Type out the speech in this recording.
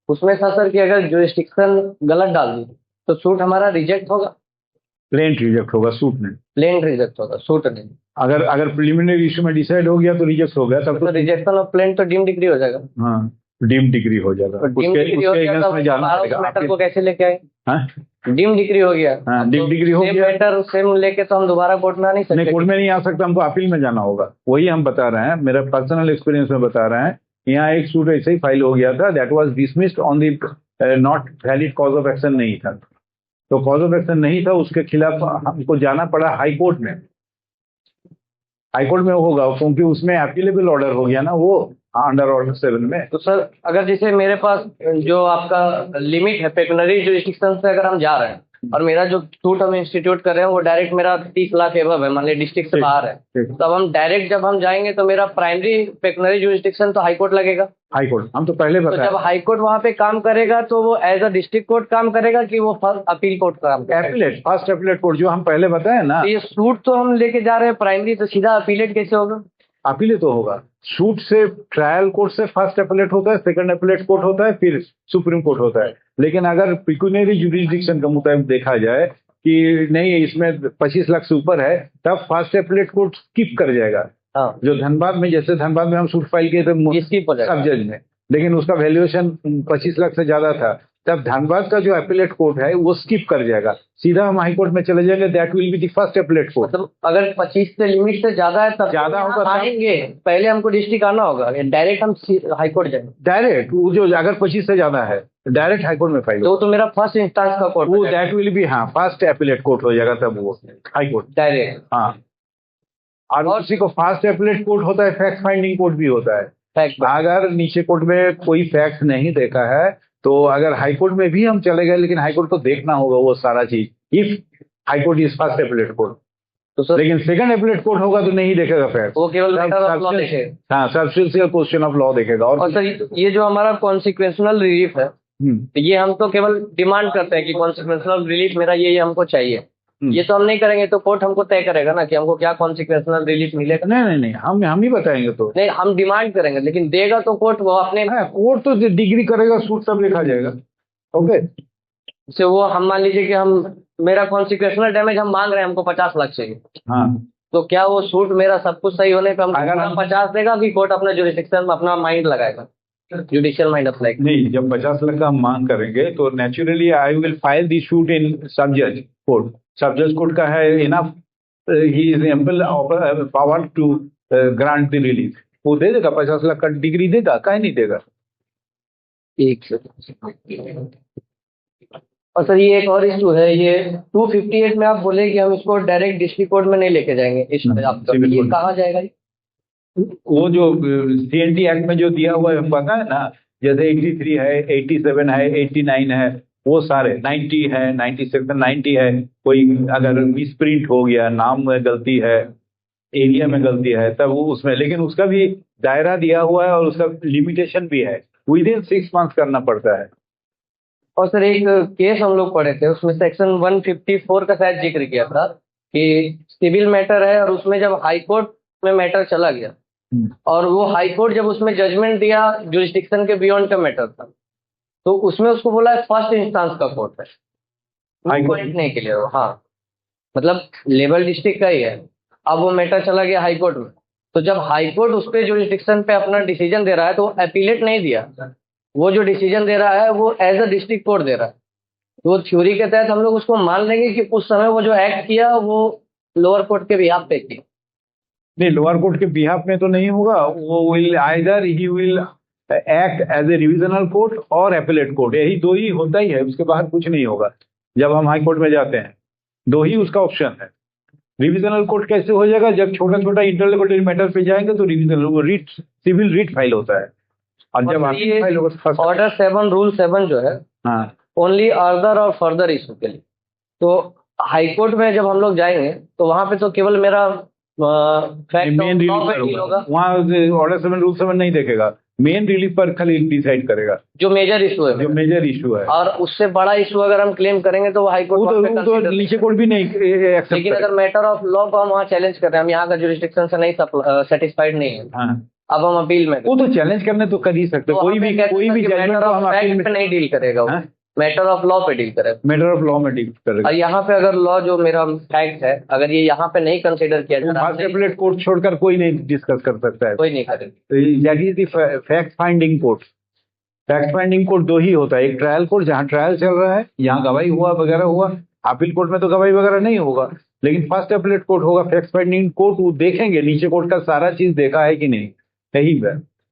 उसमें था सर कि अगर जुरिस्डिक्शन गलत डाल दी तो सूट हमारा रिजेक्ट होगा। प्लेन रिजेक्ट होगा, सूट नहीं। प्लेन रिजेक्ट होगा, सूट नहीं। अगर अगर प्रिलिमिनरी इशू में डिसाइड हो गया तो रिजेक्ट हो गया, तब तो रिजेक्शन ऑफ प्लेन तो डीम डिग्री हो जाएगा। हाँ, डीम डिग्री हो जाएगा। तो डीम डिग्री हो उसके गया अगेंस्ट में जाना तो पड़ेगा मैटर को कैसे लेके आए? हाँ, डीम डिग्री हो गया। हाँ, डीम डिग्री हो सेम गया। मैटर सेम लेके तो हम दोबारा कोर्ट में आ नहीं नहीं, सकते। कोर्ट में नहीं आ सकता, हमको अपील में जाना होगा। वही हम बता रहे हैं, मेरा पर्सनल एक्सपीरियंस में बता रहे हैं। यहाँ एक सूट ऐसे ही फाइल हो गया था, that was dismissed on the not valid cause of action नहीं था। तो कॉज ऑफ एक्शन नहीं था, उसके खिलाफ हमको जाना पड़ा हाई कोर्ट में। हाई कोर्ट में होगा क्योंकि उसमें अपीलेबल ऑर्डर हो गया ना वो, अंडर ऑर्डर 7 में। तो सर अगर जैसे मेरे पास जो आपका लिमिट है पेकुलरी जुरिस्डिक्शन से अगर हम जा रहे हैं और मेरा जो सूट हम इंस्टीट्यूट कर रहे हैं वो डायरेक्ट मेरा 30 लाख एबव है, मान लीजिए डिस्ट्रिक्ट से बाहर है, तब हम डायरेक्ट जब हम जाएंगे तो मेरा प्राइमरी पेकुलरी जुरिस्डिक्शन तो हाई कोर्ट लगेगा। हाई कोर्ट हम तो पहले तो बताया। जब हाई कोर्ट वहाँ पे काम करेगा तो वो एज अ डिस्ट्रिक्ट कोर्ट काम करेगा कि वो अपील कोर्ट काम करेगा? एपीलेट, फर्स्ट एपीलेट कोर्ट जो हम पहले बताए ना। तो ये सूट तो हम लेके जा रहे हैं प्राइमरी, तो सीधा अपीलेट कैसे होगा? अपीलेट तो होगा। सूट से ट्रायल कोर्ट से फर्स्ट एपीलेट होता है, सेकंड एपीलेट कोर्ट होता है, फिर सुप्रीम कोर्ट होता है। लेकिन अगर पिक्यूनरी जुरिस्डिक्शन के मुताबिक देखा जाए कि नहीं इसमें 25 लाख से ऊपर है, तब फर्स्ट एपीलेट कोर्ट स्किप कर जाएगा। हाँ। जो धनबाद में, जैसे धनबाद में हम सूट फाइल किए थे सब जज में, लेकिन उसका वैल्यूएशन 25 लाख से ज्यादा था, तब धनबाद का जो अपीलेट कोर्ट है वो स्किप कर जाएगा, सीधा हम हाई कोर्ट में चले जाएंगे। That will be the first appellate court. मतलब अगर 25 से लिमिट से ज्यादा है तब ज्यादा होगा तब आएंगे, पहले हमको डिस्ट्रिक्ट आना होगा, डायरेक्ट हम हाई कोर्ट जाएंगे? डायरेक्ट वो जो अगर 25 से ज्यादा है डायरेक्ट हाई कोर्ट में फाइल तो मेरा फर्स्ट इंस्टेंस का कोर्ट, वो दैट विल बी, हाँ, फर्स्ट अपीलेट कोर्ट हो जाएगा, तब वो हाई कोर्ट डायरेक्ट। हाँ। और उसी को फास्ट अपीलेट कोर्ट होता है, फैक्ट फाइंडिंग कोर्ट भी होता है। अगर नीचे कोर्ट में कोई फैक्ट नहीं देखा है तो अगर हाई कोर्ट में भी हम चले गए, लेकिन हाई कोर्ट को देखना होगा वो सारा चीज, if high court is first appellate court. तो सर लेकिन सेकंड अपीलेट कोर्ट होगा तो नहीं देखेगा फैक्ट, वो केवल लॉ देखेगा। हाँ, सब्सटेंशियल क्वेश्चन ऑफ लॉ देखेगा। और सर ये जो हमारा कॉन्सिक्वेंशनल रिलीफ है, ये हम तो केवल डिमांड करते हैं कि कॉन्सिक्वेंशनल रिलीफ मेरा ये हमको चाहिए, ये तो हम नहीं करेंगे तो कोर्ट हमको तय करेगा ना कि हमको क्या कॉन्सिक्वेंशनल रिलीफ मिलेगा? नहीं, हम ही बताएंगे। तो नहीं, हम डिमांड करेंगे, लेकिन देगा तो कोर्ट वो अपने कोर्ट तो डिग्री करेगा, सूट सब लिखा जाएगा। ओके, से वो हम मान लीजिए कि हम मेरा कॉन्सिक्वेंशनल डैमेज हम मांग रहे हैं, हमको 50 लाख चाहिए, हाँ, तो क्या वो सूट मेरा सब कुछ सही होने पे हमको 50 देगा कि कोर्ट अपने जुरिस्डिक्शन में अपना माइंड लगाएगा, जुडिशियल माइंड अप्लाई? नहीं, जब 50 लाख का हम मांग करेंगे तो naturally I will file the suit in sub जज कोर्ट। सब जज कोर्ट का है enough, he is ample power to grant the relief, वो दे देगा। 50 लाख का डिग्री देगा, काहे नहीं देगा। एक सेकंड। और सर ये एक और इशू है, ये 258 में आप बोले कि हम इसको डायरेक्ट डिस्ट्रिक्ट कोर्ट में नहीं लेके जाएंगे, इसमें आपका ये कहाँ जाएगा? वो जो CNT एक्ट में जो दिया हुआ है पता है ना, जैसे 83 है, 87 है, 89 है, वो सारे 90 है, 96 90 है। कोई अगर मिसप्रिंट हो गया, नाम में गलती है, एरिया में गलती है, तब वो उसमें, लेकिन उसका भी दायरा दिया हुआ है और उसका लिमिटेशन भी है, विद इन 6 मंथ करना पड़ता है। और सर एक केस हम लोग पढ़े थे, उसमें सेक्शन 154 का शायद जिक्र किया था कि सिविल मैटर है और उसमें जब हाई कोर्ट में मैटर चला गया और वो हाई कोर्ट जब उसमें जजमेंट दिया जुरिस्डिक्शन के बियॉन्ड का मैटर था, तो उसमें उसको बोला है फर्स्ट इंस्टेंस का कोर्ट है, पॉइंट नहीं क्लियर हो। हाँ, मतलब लेवल डिस्ट्रिक्ट का ही है। अब वो मैटर चला गया हाई कोर्ट में, तो जब हाई कोर्ट उस पे जुरिस्डिक्शन पे अपना डिसीजन दे रहा है तो अपीलेट नहीं दिया, वो जो डिसीजन दे रहा है वो एज अ डिस्ट्रिक्ट कोर्ट दे रहा है। तो थ्योरी के तहत हम लोग उसको मान लेंगे कि उस समय वो जो एक्ट किया वो लोअर कोर्ट के बिहाफ पे किया। नहीं, लोअर कोर्ट के बिहाफ में तो नहीं होगा, वो will either he will act as a revisional court और अपीलेट कोर्ट, यही दो ही होता ही है, उसके बाहर कुछ नहीं होगा। जब हम हाई कोर्ट में जाते हैं दो ही उसका ऑप्शन है। रिविजनल कोर्ट कैसे हो जाएगा? जब छोटा छोटा इंटरलोकेटरी मैटर पे जाएंगे तो रिविजनल, वो रिट, सिविल रिट फाइल होता है। और जब अपील फाइल होगा ऑर्डर 7 रूल 7 जो है, हाँ, ओनली अर्दर और फर्दर इशू के लिए। तो हाई कोर्ट में जब हम लोग जाएंगे तो वहां पे तो केवल मेरा मेन रिलीफ होगा, वहाँ ऑर्डर 7 रूल 7 नहीं देखेगा, मेन रिलीफ पर खाली डिसाइड करेगा जो मेजर इशू है, जो मेजर इशू है। और उससे बड़ा इशू अगर हम क्लेम करेंगे तो हाई कोर्ट तो नीचे कोर्ट भी नहीं एक्सेप्ट। लेकिन अगर मैटर ऑफ लॉ को हम वहाँ चैलेंज कर रहे हैं, हम यहाँ का जुरिस्डिक्शन से नहीं सेटिस्फाइड नहीं है, हाँ, अब हम अपील में वो तो चैलेंज करने तो कर ही सकते, कोई भी जजमेंट को हम अपील पे में, नहीं डील करेगा, मैटर ऑफ लॉ पे डील करेगा। मैटर ऑफ लॉ में डील करेगा। और यहाँ पे अगर लॉ जो मेरा फैक्ट है, अगर ये यहाँ पे नहीं कंसीडर किया वो जाता, फर्स्ट एपीलेट कोर्ट छोड़कर कोई नहीं डिस्कस कर सकता है, कोई नहीं करेगा। That is the fact finding court. Fact finding court दो ही होता है, एक ट्रायल कोर्ट जहाँ ट्रायल चल रहा है, यहाँ गवाही हुआ वगैरह हुआ, अपील कोर्ट में तो गवाही वगैरह नहीं होगा, लेकिन फर्स्ट एपीलेट कोर्ट होगा, फैक्ट फाइंडिंग कोर्ट वो देखेंगे नीचे कोर्ट का सारा चीज देखा है कि नहीं, यही है।